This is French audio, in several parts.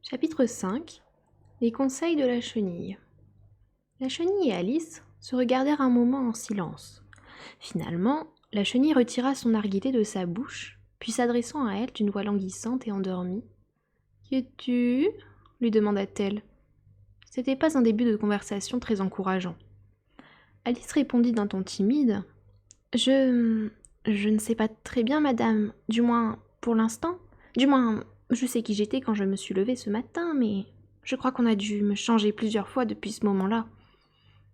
Chapitre 5. Les conseils de la chenille. La chenille et Alice se regardèrent un moment en silence. Finalement, la chenille retira son narguilé de sa bouche, puis s'adressant à elle d'une voix languissante et endormie. « Qui es-tu » lui demanda-t-elle. C'était pas un début de conversation très encourageant. Alice répondit d'un ton timide. « Je ne sais pas très bien, madame, du moins pour l'instant. Du moins, je sais qui j'étais quand je me suis levée ce matin, mais je crois qu'on a dû me changer plusieurs fois depuis ce moment-là. »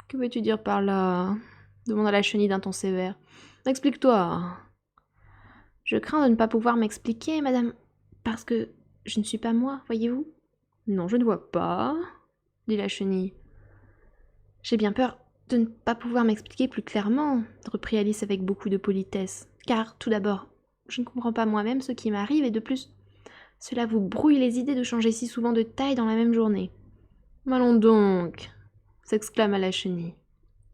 « Que veux-tu dire par là ?» demanda la chenille d'un ton sévère. « Explique-toi. » »« Je crains de ne pas pouvoir m'expliquer, madame, parce que je ne suis pas moi, voyez-vous. »« Non, je ne vois pas, » dit la chenille. « J'ai bien peur de ne pas pouvoir m'expliquer plus clairement, » reprit Alice avec beaucoup de politesse. « Car, tout d'abord, je ne comprends pas moi-même ce qui m'arrive, et de plus, cela vous brouille les idées de changer si souvent de taille dans la même journée. »« Allons donc » s'exclama la chenille.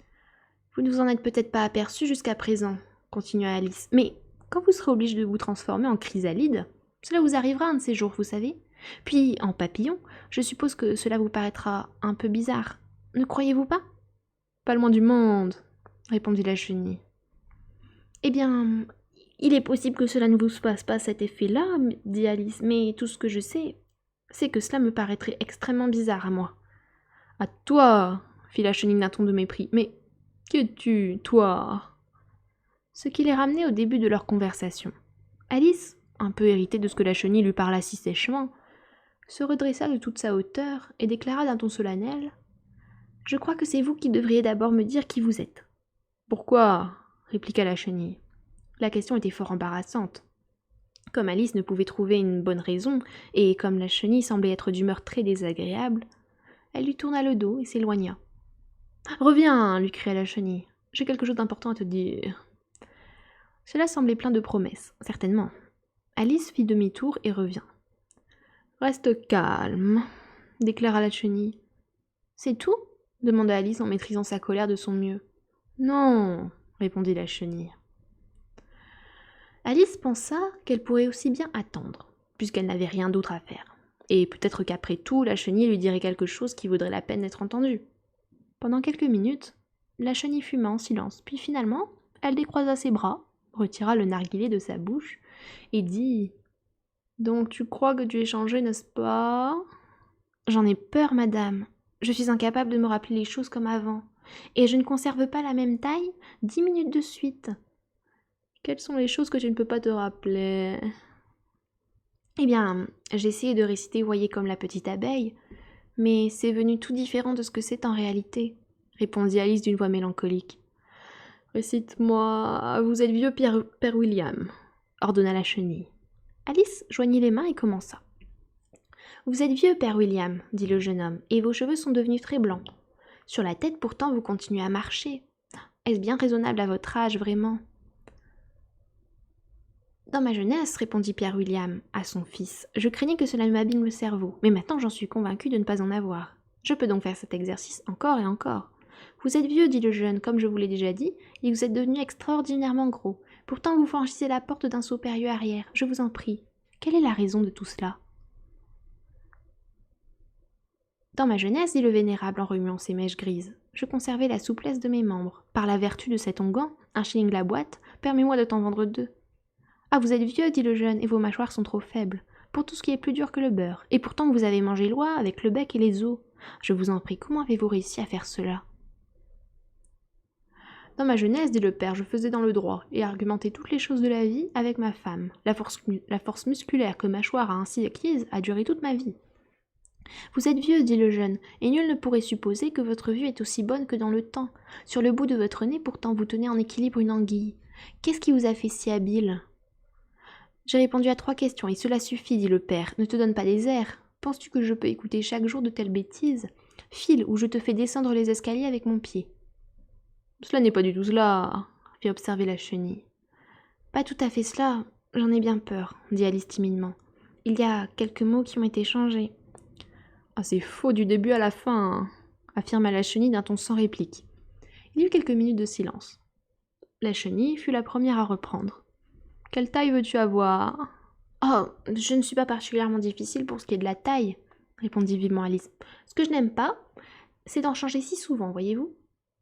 « Vous ne vous en êtes peut-être pas aperçu jusqu'à présent, » continua Alice, « mais quand vous serez obligé de vous transformer en chrysalide, cela vous arrivera un de ces jours, vous savez. Puis, en papillon, je suppose que cela vous paraîtra un peu bizarre. Ne croyez-vous pas ? » « Pas le moins du monde, » répondit la chenille. « Eh bien, il est possible que cela ne vous fasse pas cet effet-là, dit Alice, mais tout ce que je sais, c'est que cela me paraîtrait extrêmement bizarre à moi. »« À toi » fit la chenille d'un ton de mépris. « Mais qui es-tu, toi ?» Ce qui les ramenait au début de leur conversation. Alice, un peu irritée de ce que la chenille lui parla si sèchement, se redressa de toute sa hauteur et déclara d'un ton solennel : « Je crois que c'est vous qui devriez d'abord me dire qui vous êtes. »« Pourquoi ?» répliqua la chenille. La question était fort embarrassante. Comme Alice ne pouvait trouver une bonne raison, et comme la chenille semblait être d'humeur très désagréable, elle lui tourna le dos et s'éloigna. « Reviens » lui cria la chenille. « J'ai quelque chose d'important à te dire. » Cela semblait plein de promesses, certainement. Alice fit demi-tour et revint. « Reste calme » déclara la chenille. « C'est tout » demanda Alice en maîtrisant sa colère de son mieux. « Non » répondit la chenille. Alice pensa qu'elle pourrait aussi bien attendre, puisqu'elle n'avait rien d'autre à faire. Et peut-être qu'après tout, la chenille lui dirait quelque chose qui vaudrait la peine d'être entendue. Pendant quelques minutes, la chenille fuma en silence, puis finalement, elle décroisa ses bras, retira le narguilé de sa bouche, et dit : « Donc tu crois que tu es changée, n'est-ce pas ? » ?»« J'en ai peur, madame. Je suis incapable de me rappeler les choses comme avant, et je ne conserve pas la même taille 10 minutes de suite. » »« Quelles sont les choses que tu ne peux pas te rappeler ? » ?»« Eh bien, j'ai essayé de réciter « Voyez comme la petite abeille », mais c'est venu tout différent de ce que c'est en réalité, répondit Alice d'une voix mélancolique. « Récite-moi « Vous êtes vieux, Père William », ordonna la chenille. Alice joignit les mains et commença. « Vous êtes vieux, Père William, dit le jeune homme, et vos cheveux sont devenus très blancs. Sur la tête, pourtant, vous continuez à marcher. Est-ce bien raisonnable à votre âge, vraiment ? » « Dans ma jeunesse, répondit Pierre William à son fils, je craignais que cela ne m'abîme le cerveau, mais maintenant j'en suis convaincu de ne pas en avoir. Je peux donc faire cet exercice encore et encore. Vous êtes vieux, dit le jeune, comme je vous l'ai déjà dit, et vous êtes devenu extraordinairement gros. Pourtant vous franchissez la porte d'un saut périlleux arrière, je vous en prie. Quelle est la raison de tout cela ? Dans ma jeunesse, dit le vénérable en remuant ses mèches grises, je conservais la souplesse de mes membres. Par la vertu de cet onguent, 1 shilling la boîte, permets-moi de t'en vendre 2. Ah, vous êtes vieux, dit le jeune, et vos mâchoires sont trop faibles, pour tout ce qui est plus dur que le beurre, et pourtant vous avez mangé l'oie avec le bec et les os. Je vous en prie, comment avez-vous réussi à faire cela ? Dans ma jeunesse, dit le père, je faisais dans le droit, et argumentais toutes les choses de la vie avec ma femme. La force musculaire que mâchoire a ainsi acquise a duré toute ma vie. Vous êtes vieux, dit le jeune, et nul ne pourrait supposer que votre vue est aussi bonne que dans le temps. Sur le bout de votre nez, pourtant, vous tenez en équilibre une anguille. Qu'est-ce qui vous a fait si habile ? J'ai répondu à 3 questions, et cela suffit, dit le père. Ne te donne pas des airs. Penses-tu que je peux écouter chaque jour de telles bêtises ? File, ou je te fais descendre les escaliers avec mon pied. Cela n'est pas du tout cela, fit observer la chenille. Pas tout à fait cela, j'en ai bien peur, dit Alice timidement. Il y a quelques mots qui ont été changés. Ah, c'est faux du début à la fin, affirma la chenille d'un ton sans réplique. Il y eut quelques minutes de silence. La chenille fut la première à reprendre. Quelle taille veux-tu avoir ? Oh, je ne suis pas particulièrement difficile pour ce qui est de la taille. répondit vivement Alice. Ce que je n'aime pas, c'est d'en changer si souvent, voyez-vous.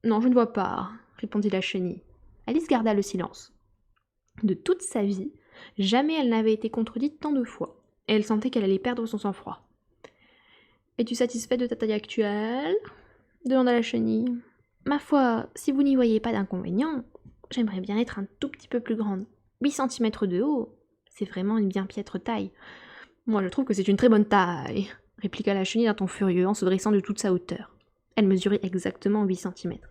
Non, je ne vois pas, répondit la chenille. Alice garda le silence. De toute sa vie, jamais elle n'avait été contredite tant de fois, et elle sentait qu'elle allait perdre son sang-froid. Es-tu satisfait de ta taille actuelle demanda la chenille. Ma foi, si vous n'y voyez pas d'inconvénient, j'aimerais bien être un tout petit peu plus grande. 8 centimètres de haut, c'est vraiment une bien piètre taille. Moi, je trouve que c'est une très bonne taille, répliqua la chenille d'un ton furieux en se dressant de toute sa hauteur. Elle mesurait exactement 8 centimètres.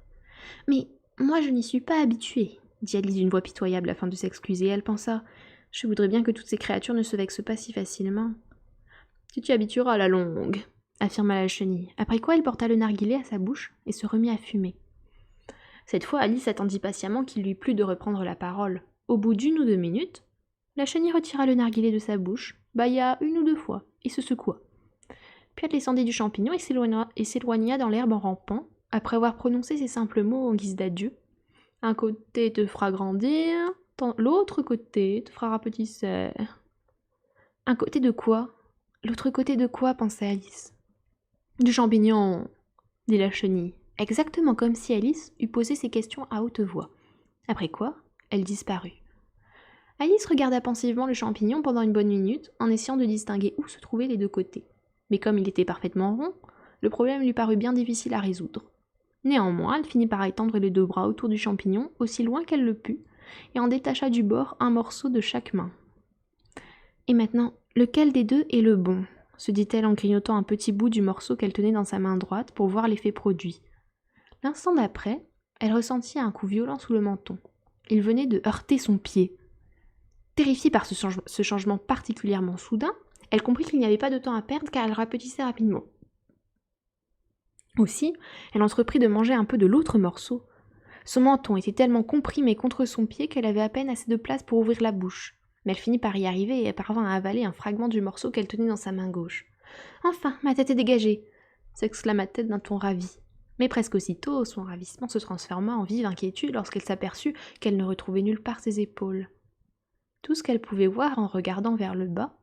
Mais moi, je n'y suis pas habituée, dit Alice d'une voix pitoyable afin de s'excuser. Elle pensa, je voudrais bien que toutes ces créatures ne se vexent pas si facilement. Tu t'y habitueras à la longue, affirma la chenille, après quoi elle porta le narguilé à sa bouche et se remit à fumer. Cette fois, Alice attendit patiemment qu'il lui plût de reprendre la parole. Au bout d'1 ou 2 minutes, la chenille retira le narguilé de sa bouche, bâilla 1 ou 2 fois et se secoua. Puis elle descendit du champignon et s'éloigna dans l'herbe en rampant, après avoir prononcé ces simples mots en guise d'adieu. Un côté te fera grandir, l'autre côté te fera rapetisser. Un côté de quoi? L'autre côté de quoi? Pensait Alice. Du champignon, dit la chenille, exactement comme si Alice eût posé ces questions à haute voix. Après quoi, elle disparut. Alice regarda pensivement le champignon pendant une bonne minute, en essayant de distinguer où se trouvaient les deux côtés. Mais comme il était parfaitement rond, le problème lui parut bien difficile à résoudre. Néanmoins, elle finit par étendre les 2 bras autour du champignon, aussi loin qu'elle le put, et en détacha du bord un morceau de chaque main. Et maintenant, lequel des deux est le bon? Se dit-elle en grignotant un petit bout du morceau qu'elle tenait dans sa main droite pour voir l'effet produit. L'instant d'après, elle ressentit un coup violent sous le menton. Il venait de heurter son pied. Terrifiée par ce changement particulièrement soudain, elle comprit qu'il n'y avait pas de temps à perdre car elle rapetissait rapidement. Aussi, elle entreprit de manger un peu de l'autre morceau. Son menton était tellement comprimé contre son pied qu'elle avait à peine assez de place pour ouvrir la bouche. Mais elle finit par y arriver et elle parvint à avaler un fragment du morceau qu'elle tenait dans sa main gauche. « Enfin, ma tête est dégagée !» s'exclama-t-elle d'un ton ravi. Mais presque aussitôt, son ravissement se transforma en vive inquiétude lorsqu'elle s'aperçut qu'elle ne retrouvait nulle part ses épaules. Tout ce qu'elle pouvait voir en regardant vers le bas,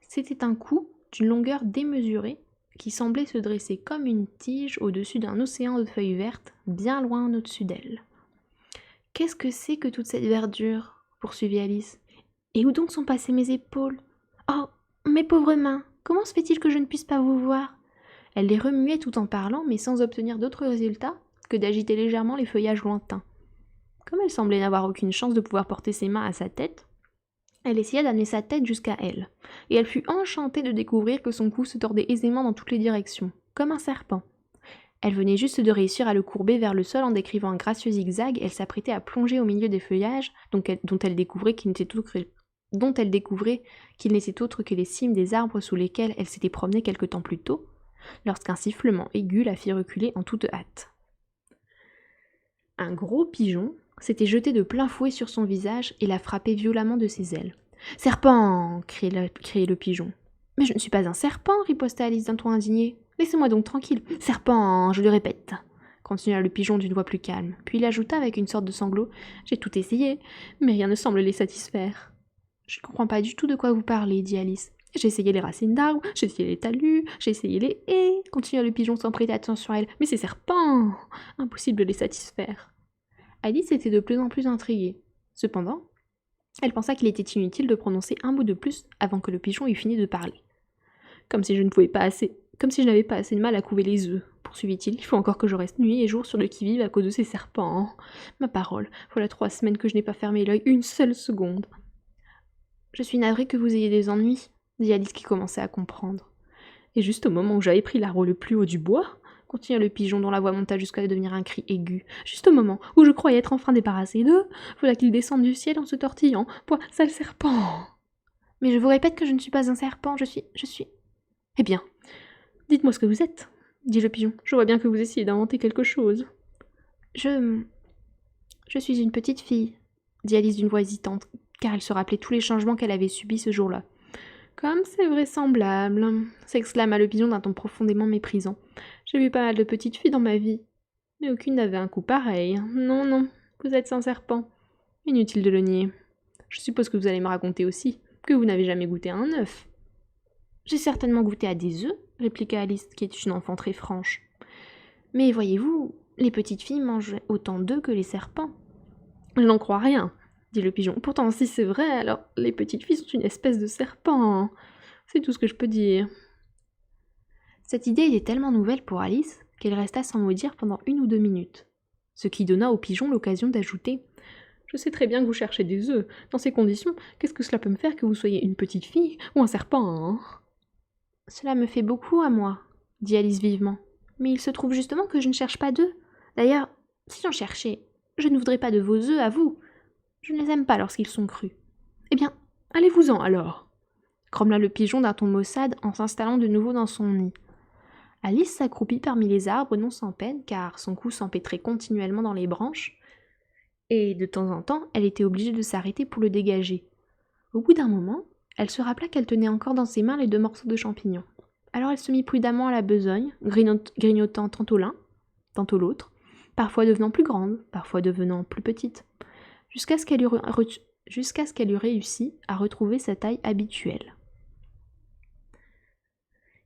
c'était un cou d'une longueur démesurée qui semblait se dresser comme une tige au-dessus d'un océan de feuilles vertes, bien loin au-dessus d'elle. « Qu'est-ce que c'est que toute cette verdure ?» poursuivit Alice. « Et où donc sont passées mes épaules ? Oh, mes pauvres mains, comment se fait-il que je ne puisse pas vous voir ?» Elle les remuait tout en parlant, mais sans obtenir d'autre résultat que d'agiter légèrement les feuillages lointains. Comme elle semblait n'avoir aucune chance de pouvoir porter ses mains à sa tête, elle essaya d'amener sa tête jusqu'à elle, et elle fut enchantée de découvrir que son cou se tordait aisément dans toutes les directions, comme un serpent. Elle venait juste de réussir à le courber vers le sol en décrivant un gracieux zigzag, et elle s'apprêtait à plonger au milieu des feuillages dont elle découvrait qu'il n'était autre que les cimes des arbres sous lesquels elle s'était promenée quelque temps plus tôt, lorsqu'un sifflement aigu la fit reculer en toute hâte. Un gros pigeon s'était jeté de plein fouet sur son visage et la frappait violemment de ses ailes. « Serpent !» criait le pigeon. « Mais je ne suis pas un serpent !» riposta Alice d'un ton indigné. « Laissez-moi donc tranquille. Serpent, je le répète !» continua le pigeon d'une voix plus calme. Puis il ajouta avec une sorte de sanglot. « J'ai tout essayé, mais rien ne semble les satisfaire. »« Je ne comprends pas du tout de quoi vous parlez, » dit Alice. « J'ai essayé les racines d'arbres, j'ai essayé les talus, j'ai essayé les haies, » continua le pigeon sans prêter attention à elle. « Mais ces serpents, impossible de les satisfaire. » Alice était de plus en plus intriguée. Cependant, elle pensa qu'il était inutile de prononcer un mot de plus avant que le pigeon eût fini de parler. Comme si je n'avais pas assez de mal à couver les œufs, poursuivit-il. Il faut encore que je reste nuit et jour sur le qui-vive à cause de ces serpents. Ma parole, voilà 3 semaines que je n'ai pas fermé l'œil une seule seconde. Je suis navrée que vous ayez des ennuis, dit Alice qui commençait à comprendre. Et juste au moment où j'avais pris l'arbre le plus haut du bois, continua le pigeon dont la voix monta jusqu'à devenir un cri aigu. Juste au moment où je croyais être enfin débarrassée d'eux, voilà qu'ils descendent du ciel en se tortillant. Point, sale serpent! Mais je vous répète que je ne suis pas un serpent, je suis... Eh bien, dites-moi ce que vous êtes, dit le pigeon. Je vois bien que vous essayez d'inventer quelque chose. Je suis une petite fille, dit Alice d'une voix hésitante, car elle se rappelait tous les changements qu'elle avait subis ce jour-là. Comme c'est vraisemblable, s'exclama le pigeon d'un ton profondément méprisant. J'ai vu pas mal de petites filles dans ma vie, mais aucune n'avait un coup pareil. Non, non, vous êtes un serpent. Inutile de le nier. Je suppose que vous allez me raconter aussi que vous n'avez jamais goûté à un œuf. J'ai certainement goûté à des œufs, répliqua Alice, qui est une enfant très franche. Mais voyez-vous, les petites filles mangent autant d'œufs que les serpents. Je n'en crois rien, dit le pigeon. Pourtant, si c'est vrai, alors les petites filles sont une espèce de serpent. C'est tout ce que je peux dire. Cette idée était tellement nouvelle pour Alice qu'elle resta sans mot dire pendant 1 ou 2 minutes, ce qui donna au pigeon l'occasion d'ajouter « Je sais très bien que vous cherchez des œufs. Dans ces conditions, qu'est-ce que cela peut me faire que vous soyez une petite fille ou un serpent, hein ?» Cela me fait beaucoup à moi, dit Alice vivement. Mais il se trouve justement que je ne cherche pas d'œufs. D'ailleurs, si j'en cherchais, je ne voudrais pas de vos œufs à vous. Je ne les aime pas lorsqu'ils sont crus. Eh bien, allez-vous-en alors, grommela le pigeon d'un ton maussade en s'installant de nouveau dans son nid. Alice s'accroupit parmi les arbres non sans peine, car son cou s'empêtrait continuellement dans les branches, et de temps en temps, elle était obligée de s'arrêter pour le dégager. Au bout d'un moment, elle se rappela qu'elle tenait encore dans ses mains les 2 morceaux de champignons. Alors elle se mit prudemment à la besogne, grignotant tantôt l'un, tantôt l'autre, parfois devenant plus grande, parfois devenant plus petite, jusqu'à ce qu'elle eût réussi à retrouver sa taille habituelle.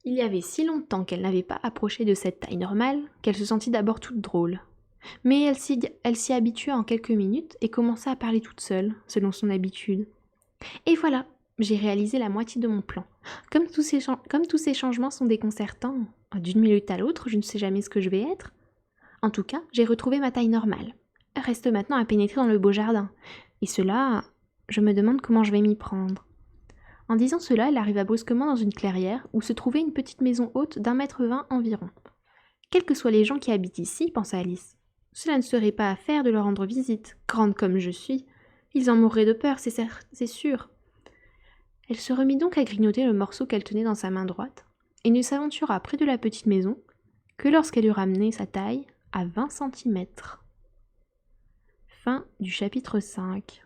Il y avait si longtemps qu'elle n'avait pas approché de cette taille normale qu'elle se sentit d'abord toute drôle. Mais elle s'y habitua en quelques minutes et commença à parler toute seule, selon son habitude. Et voilà, j'ai réalisé la moitié de mon plan. Comme tous ces changements sont déconcertants, d'une minute à l'autre, je ne sais jamais ce que je vais être. En tout cas, j'ai retrouvé ma taille normale. Reste maintenant à pénétrer dans le beau jardin. Et cela, je me demande comment je vais m'y prendre. En disant cela, elle arriva brusquement dans une clairière où se trouvait une petite maison haute d'1,20 m environ. Quels que soient les gens qui habitent ici, pensa Alice, cela ne serait pas à faire de leur rendre visite. Grande comme je suis, ils en mourraient de peur, c'est sûr. Elle se remit donc à grignoter le morceau qu'elle tenait dans sa main droite, et ne s'aventura près de la petite maison que lorsqu'elle eut ramené sa taille à 20 cm. Fin du chapitre 5.